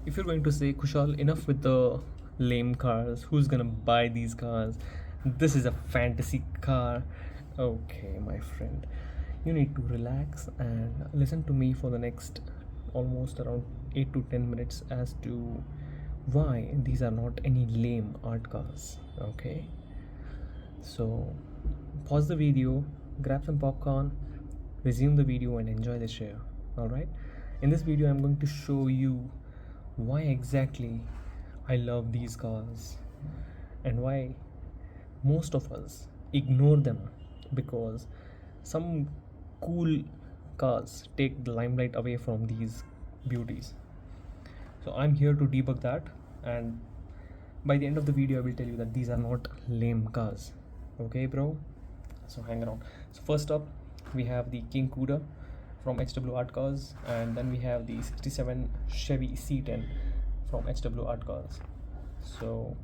If you're going to say, Kushal, enough with the lame cars, who's gonna buy these cars? This is a fantasy car. Okay, my friend, you need to relax and listen to me for the next almost around 8 to 10 minutes as to why these are not any lame art cars. Okay, so pause the video, grab some popcorn, resume the video, and enjoy the show. Alright, in this video, I'm going to show you why exactly I love these cars and why most of us ignore them, because some cool cars take the limelight away from these beauties. So I'm here to debug that, and by the end of the video I will tell you that these are not lame cars. Okay bro, so hang around. So first up we have the King Kuda from HW Art Cars, and then we have the 67 Chevy C10 from HW Art Cars. So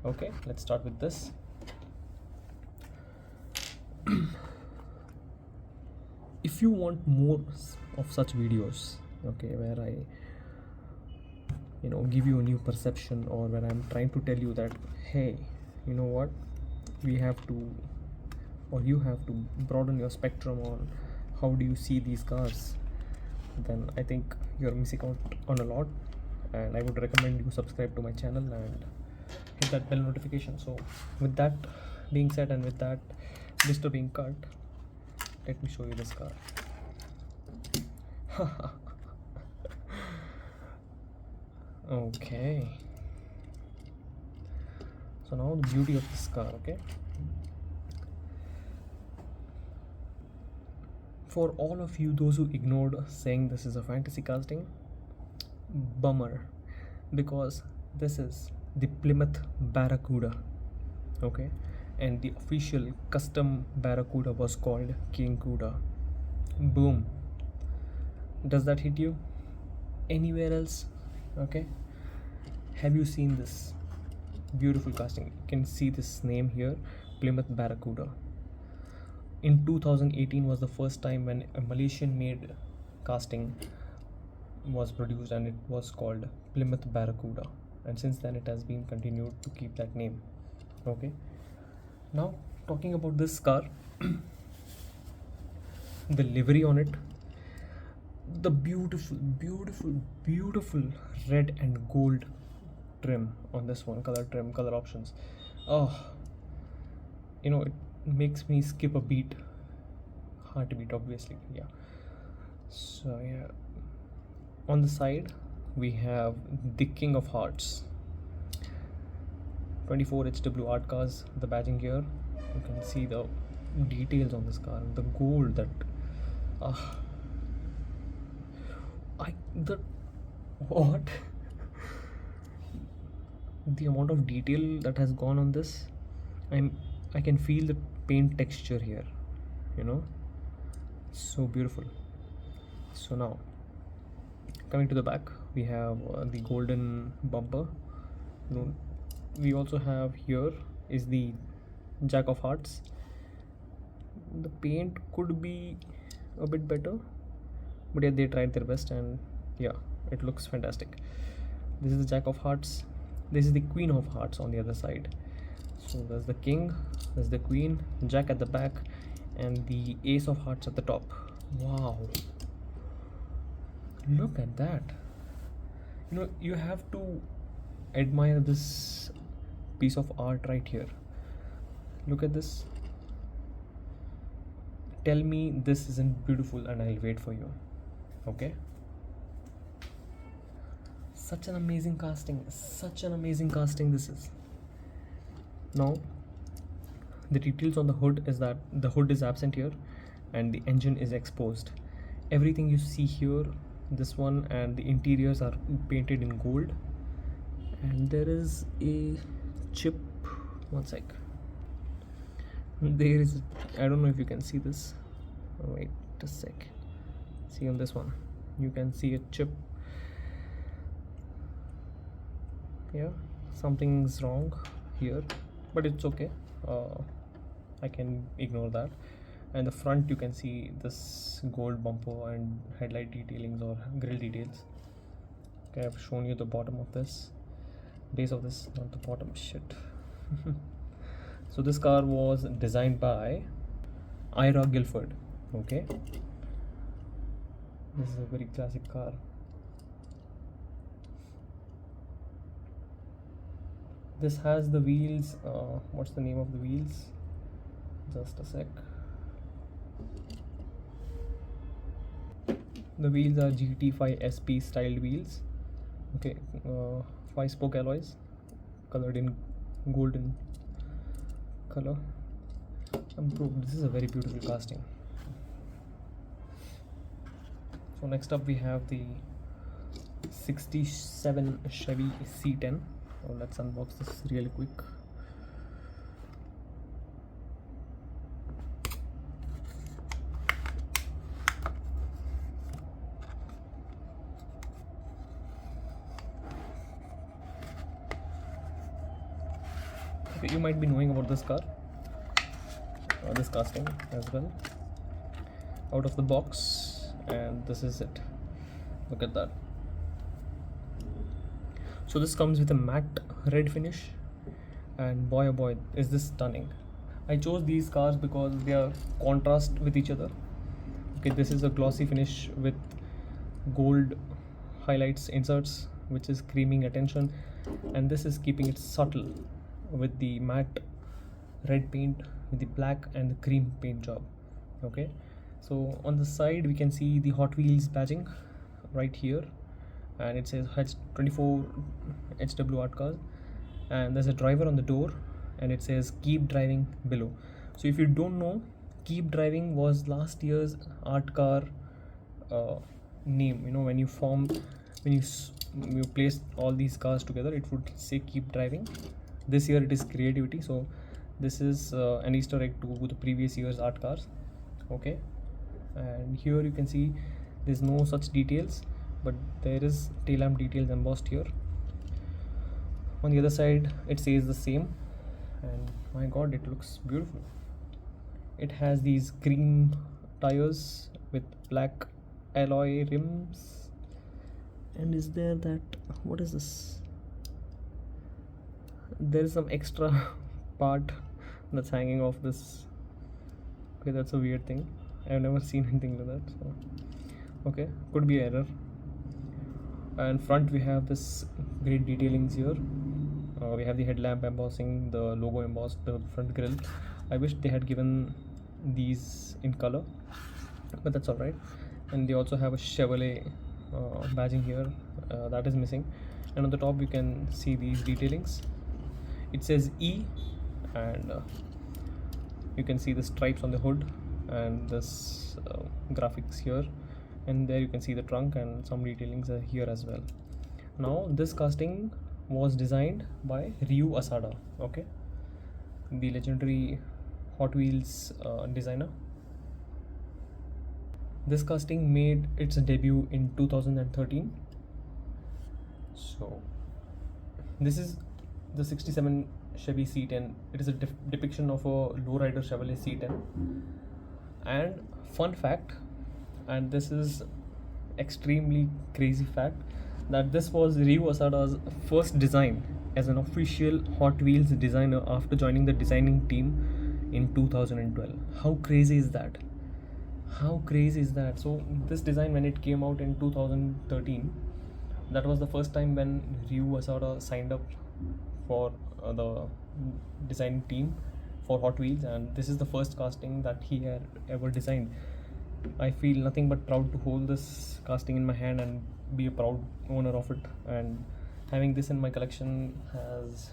okay, let's start with this. If you want more of such videos, okay, where I give you a new perception, or when I'm trying to tell you that, hey, you know what, we have to, or you have to broaden your spectrum on how do you see these cars, then I think you're missing out on a lot, and I would recommend you subscribe to my channel and hit that bell notification. So with that being said, and with that lister being cut, let me show you this car. Okay, so now the beauty of this car. Okay, for all of you those who ignored saying this is a fantasy casting, bummer, because this is the Plymouth Barracuda. Okay, and the official custom Barracuda was called King Kuda. Boom. Does that hit you anywhere else? Okay, have you seen this beautiful casting? You can see this name here, Plymouth Barracuda. In 2018 was the first time when a Malaysian made casting was produced, and it was called Plymouth Barracuda, and since then it has been continued to keep that name. Okay, now talking about this car, the livery on it, the beautiful red and gold trim on this one, color options. Oh, it makes me skip a beat, heartbeat, obviously. Yeah, so yeah, on the side we have the King of Hearts 24 HW Art Cars, the badging here. You can see the details on this car, the gold, that what the amount of detail that has gone on this. I can feel the paint texture here, so beautiful. So now coming to the back, we have the golden bumper. We also have here is the Jack of Hearts. The paint could be a bit better, but yeah, they tried their best, and yeah, it looks fantastic. This is the Jack of Hearts. This is the Queen of Hearts on the other side. So there's the King, there's the Queen, Jack at the back, and the Ace of Hearts at the top. Wow, look at that. You have to admire this piece of art right here. Look at this. Tell me this isn't beautiful and I'll wait for you. Okay, such an amazing casting this is. Now the details on the hood is that the hood is absent here and the engine is exposed. Everything you see here, this one and the interiors, are painted in gold, and there is a chip. One sec. There is, I don't know if you can see this. Wait a sec. See, on this one you can see a chip. Yeah, something's wrong here, but it's okay. I can ignore that. And the front, you can see this gold bumper and headlight detailings or grille details. Okay, I've shown you the bottom of this, base of this, not the bottom. Shit. So this car was designed by Ira Guilford. Okay, this is a very classic car. This has the wheels. What's the name of the wheels? Just a sec. The wheels are GT5 SP styled wheels. Okay, 5-spoke alloys, colored in golden color. This is a very beautiful casting. So next up we have the 67 Chevy C10. So let's unbox this really quick. Okay, you might be knowing about this car, this casting as well, out of the box, and this is it. Look at that. So this comes with a matte red finish, and boy oh boy is this stunning. I chose these cars because they are contrast with each other. Okay, this is a glossy finish with gold highlights inserts, which is screaming attention, and this is keeping it subtle with the matte red paint with the black and the cream paint job. Okay, so on the side we can see the Hot Wheels badging right here, and it says 24 HW Art Cras, and there's a driver on the door, and it says keep driving below. So if you don't know, keep driving was last year's art car name. You know, when you place all these cars together, it would say keep driving. This year it is creativity, so this is an Easter egg to the previous year's art cars. Okay, and here you can see there's no such details, but there is tail lamp details embossed here. On the other side it says the same, and my god, it looks beautiful. It has these cream tires with black alloy rims, and is there that, what is this? There is some extra part that's hanging off this. Okay, that's a weird thing. I've never seen anything like that, so okay, could be error. And front we have this great detailings here. We have the headlamp embossing, the logo embossed, the front grille. I wish they had given these in color, but that's alright. And they also have a Chevrolet badging here, that is missing. And on the top you can see these detailings. It says E, and you can see the stripes on the hood, and this graphics here, and there you can see the trunk, and some detailings are here as well. Now this casting was designed by Ryu Asada, okay, the legendary Hot Wheels designer. This casting made its debut in 2013. So this is the 67 Chevy C10. It is a depiction of a lowrider Chevrolet C10. And fun fact, and this is extremely crazy fact, that this was Ryu Asada's first design as an official Hot Wheels designer after joining the designing team in 2012. How crazy is that? How crazy is that? So this design, when it came out in 2013, that was the first time when Ryu Asada signed up for the design team for Hot Wheels, and this is the first casting that he had ever designed. I feel nothing but proud to hold this casting in my hand and be a proud owner of it, and having this in my collection has,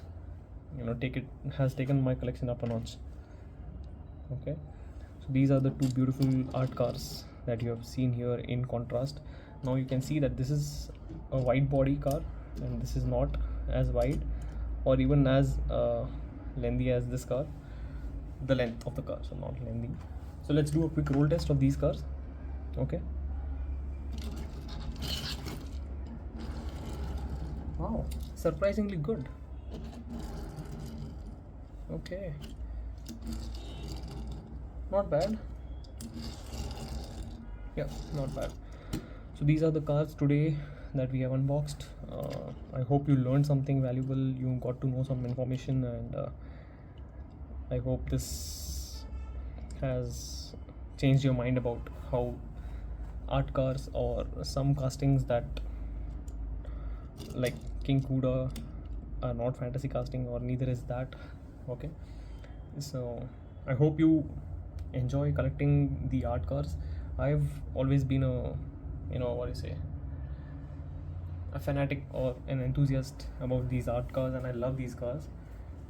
you know, taken my collection up a notch. Okay, so these are the two beautiful art cars that you have seen here in contrast. Now you can see that this is a wide body car, and this is not as wide or even as lengthy as this car, the length of the car, so not lengthy. So let's do a quick roll test of these cars. Okay, wow, surprisingly good. Okay, not bad. Yeah, not bad. So these are the cars today that we have unboxed. I hope you learned something valuable, you got to know some information, and I hope this has changed your mind about how art cars or some castings that like King Kuda are not fantasy casting, or neither is that. Okay, so I hope you enjoy collecting the art cars. I've always been a, what do you say, a fanatic or an enthusiast about these art cars, and I love these cars.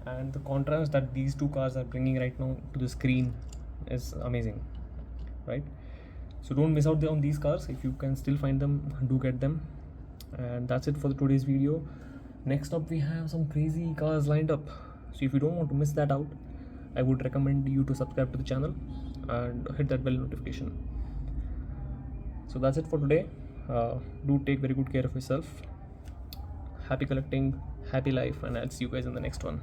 And the contrast that these two cars are bringing right now to the screen is amazing, right? So don't miss out on these cars. If you can still find them, do get them. And that's it for today's video. Next up, we have some crazy cars lined up, so if you don't want to miss that out, I would recommend you to subscribe to the channel and hit that bell notification. So that's it for today. Do take very good care of yourself. Happy collecting, happy life, and I'll see you guys in the next one.